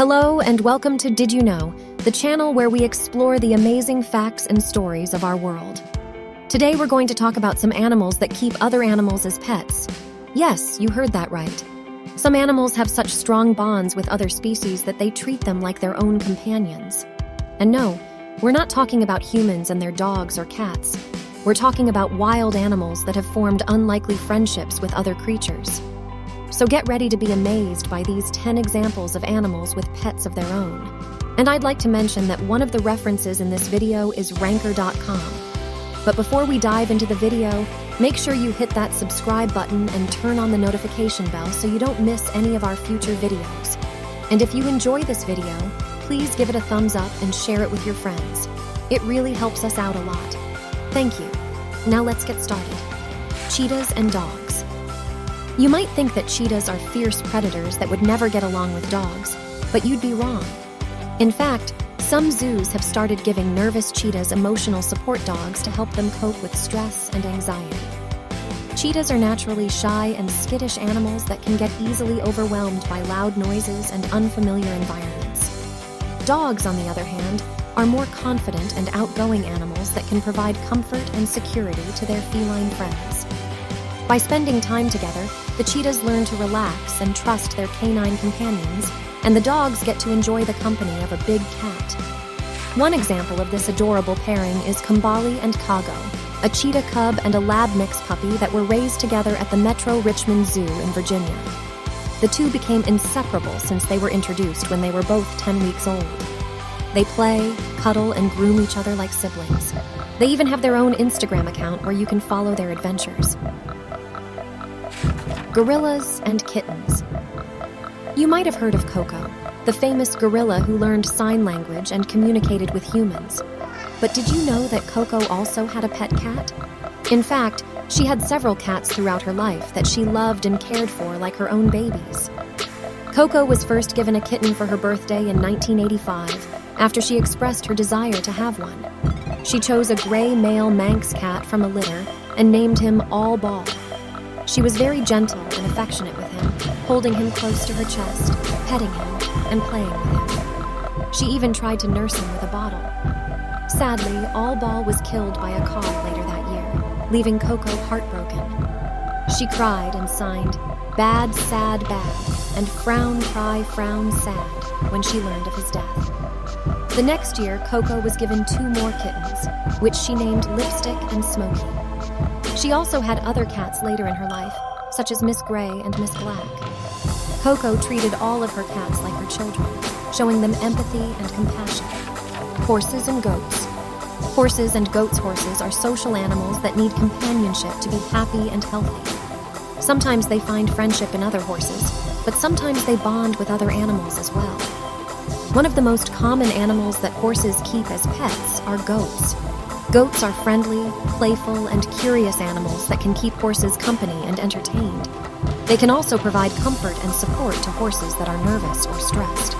Hello and welcome to Did You Know, the channel where we explore the amazing facts and stories of our world. Today we're going to talk about some animals that keep other animals as pets. Yes, you heard that right. Some animals have such strong bonds with other species that they treat them like their own companions. And no, we're not talking about humans and their dogs or cats. We're talking about wild animals that have formed unlikely friendships with other creatures. So get ready to be amazed by these 10 examples of animals with pets of their own. And I'd like to mention that one of the references in this video is ranker.com. But before we dive into the video, make sure you hit that subscribe button and turn on the notification bell so you don't miss any of our future videos. And if you enjoy this video, please give it a thumbs up and share it with your friends. It really helps us out a lot. Thank you. Now let's get started. Cheetahs and dogs. You might think that cheetahs are fierce predators that would never get along with dogs, but you'd be wrong. In fact, some zoos have started giving nervous cheetahs emotional support dogs to help them cope with stress and anxiety. Cheetahs are naturally shy and skittish animals that can get easily overwhelmed by loud noises and unfamiliar environments. Dogs, on the other hand, are more confident and outgoing animals that can provide comfort and security to their feline friends. By spending time together, the cheetahs learn to relax and trust their canine companions, and the dogs get to enjoy the company of a big cat. One example of this adorable pairing is Kumbali and Kago, a cheetah cub and a lab mix puppy that were raised together at the Metro Richmond Zoo in Virginia. The two became inseparable since they were introduced when they were both 10 weeks old. They play, cuddle, and groom each other like siblings. They even have their own Instagram account where you can follow their adventures. Gorillas and kittens. You might have heard of Coco, the famous gorilla who learned sign language and communicated with humans. But did you know that Coco also had a pet cat? In fact, she had several cats throughout her life that she loved and cared for like her own babies. Coco was first given a kitten for her birthday in 1985 after she expressed her desire to have one. She chose a gray male Manx cat from a litter and named him All Ball. She was very gentle and affectionate with him, holding him close to her chest, petting him, and playing with him. She even tried to nurse him with a bottle. Sadly, All Ball was killed by a car later that year, leaving Coco heartbroken. She cried and signed, "Bad, sad, bad," and "Frown, cry, frown, sad," when she learned of his death. The next year, Coco was given 2 more kittens, which she named Lipstick and Smokey. She also had other cats later in her life, such as Miss Gray and Miss Black. Coco treated all of her cats like her children, showing them empathy and compassion. Horses and goats. Horses and goats' horses are social animals that need companionship to be happy and healthy. Sometimes they find friendship in other horses, but sometimes they bond with other animals as well. One of the most common animals that horses keep as pets are goats. Goats are friendly, playful, and curious animals that can keep horses company and entertained. They can also provide comfort and support to horses that are nervous or stressed.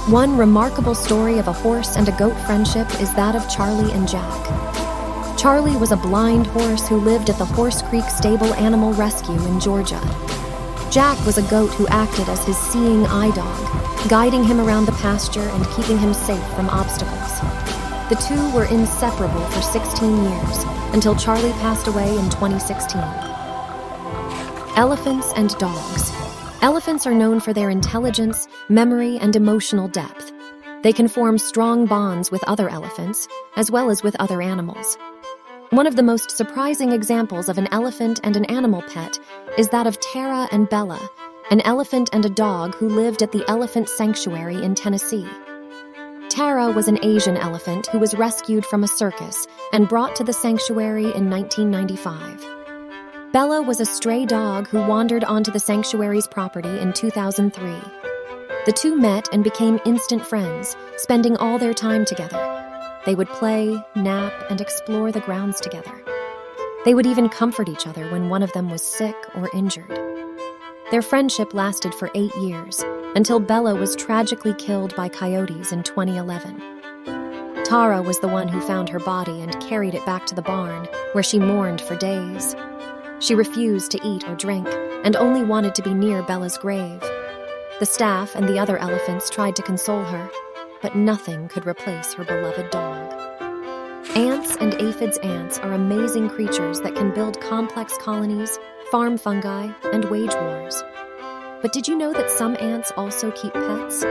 One remarkable story of a horse and a goat friendship is that of Charlie and Jack. Charlie was a blind horse who lived at the Horse Creek Stable Animal Rescue in Georgia. Jack was a goat who acted as his seeing eye dog, guiding him around the pasture and keeping him safe from obstacles. The two were inseparable for 16 years, until Charlie passed away in 2016. Elephants and dogs. Elephants are known for their intelligence, memory, and emotional depth. They can form strong bonds with other elephants, as well as with other animals. One of the most surprising examples of an elephant and an animal pet is that of Tara and Bella, an elephant and a dog who lived at the Elephant Sanctuary in Tennessee. Tara was an Asian elephant who was rescued from a circus and brought to the sanctuary in 1995. Bella was a stray dog who wandered onto the sanctuary's property in 2003. The two met and became instant friends, spending all their time together. They would play, nap, and explore the grounds together. They would even comfort each other when one of them was sick or injured. Their friendship lasted for 8 years, until Bella was tragically killed by coyotes in 2011. Tara was the one who found her body and carried it back to the barn, where she mourned for days. She refused to eat or drink, and only wanted to be near Bella's grave. The staff and the other elephants tried to console her, but nothing could replace her beloved dog. Ants and aphids ants are amazing creatures that can build complex colonies, farm fungi, and wage wars. But did you know that some ants also keep pets?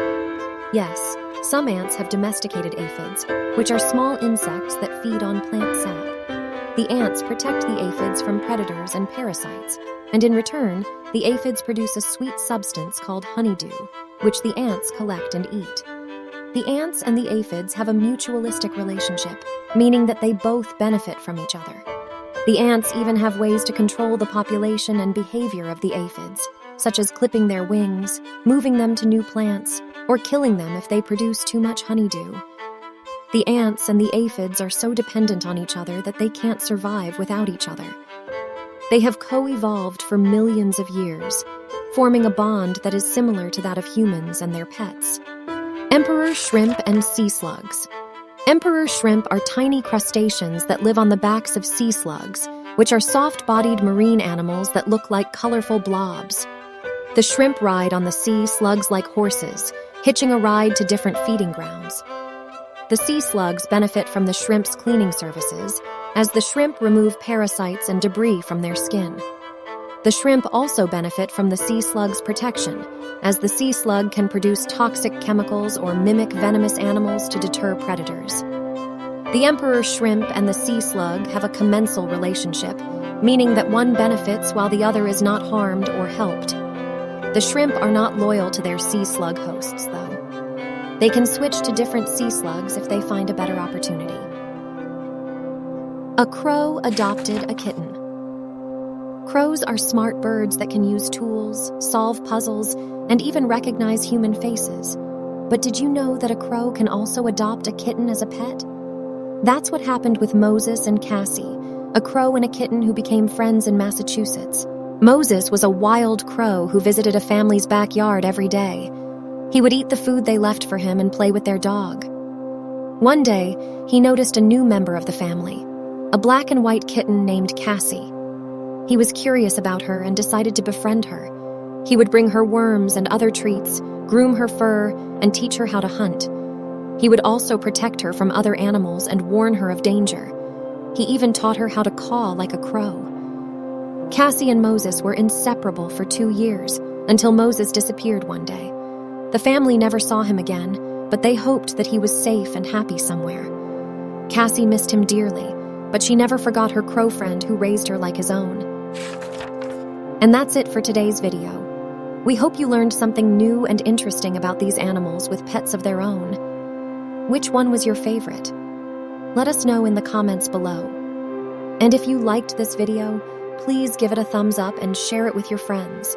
Yes, some ants have domesticated aphids, which are small insects that feed on plant sap. The ants protect the aphids from predators and parasites, and in return, the aphids produce a sweet substance called honeydew, which the ants collect and eat. The ants and the aphids have a mutualistic relationship, meaning that they both benefit from each other. The ants even have ways to control the population and behavior of the aphids, such as clipping their wings, moving them to new plants, or killing them if they produce too much honeydew. The ants and the aphids are so dependent on each other that they can't survive without each other. They have co-evolved for millions of years, forming a bond that is similar to that of humans and their pets. Emperor shrimp and sea slugs. Emperor shrimp are tiny crustaceans that live on the backs of sea slugs, which are soft-bodied marine animals that look like colorful blobs. The shrimp ride on the sea slugs like horses, hitching a ride to different feeding grounds. The sea slugs benefit from the shrimp's cleaning services, as the shrimp remove parasites and debris from their skin. The shrimp also benefit from the sea slug's protection, as the sea slug can produce toxic chemicals or mimic venomous animals to deter predators. The emperor shrimp and the sea slug have a commensal relationship, meaning that one benefits while the other is not harmed or helped. The shrimp are not loyal to their sea slug hosts, though. They can switch to different sea slugs if they find a better opportunity. A crow adopted a kitten. Crows are smart birds that can use tools, solve puzzles, and even recognize human faces. But did you know that a crow can also adopt a kitten as a pet? That's what happened with Moses and Cassie, a crow and a kitten who became friends in Massachusetts. Moses was a wild crow who visited a family's backyard every day. He would eat the food they left for him and play with their dog. One day, he noticed a new member of the family, a black and white kitten named Cassie. He was curious about her and decided to befriend her. He would bring her worms and other treats, groom her fur, and teach her how to hunt. He would also protect her from other animals and warn her of danger. He even taught her how to caw like a crow. Cassie and Moses were inseparable for 2 years, until Moses disappeared one day. The family never saw him again, but they hoped that he was safe and happy somewhere. Cassie missed him dearly, but she never forgot her crow friend who raised her like his own. And that's it for today's video. We hope you learned something new and interesting about these animals with pets of their own. Which one was your favorite? Let us know in the comments below. And if you liked this video, please give it a thumbs up and share it with your friends.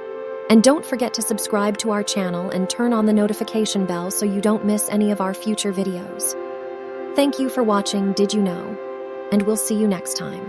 And don't forget to subscribe to our channel and turn on the notification bell so you don't miss any of our future videos. Thank you for watching Did You Know? And we'll see you next time.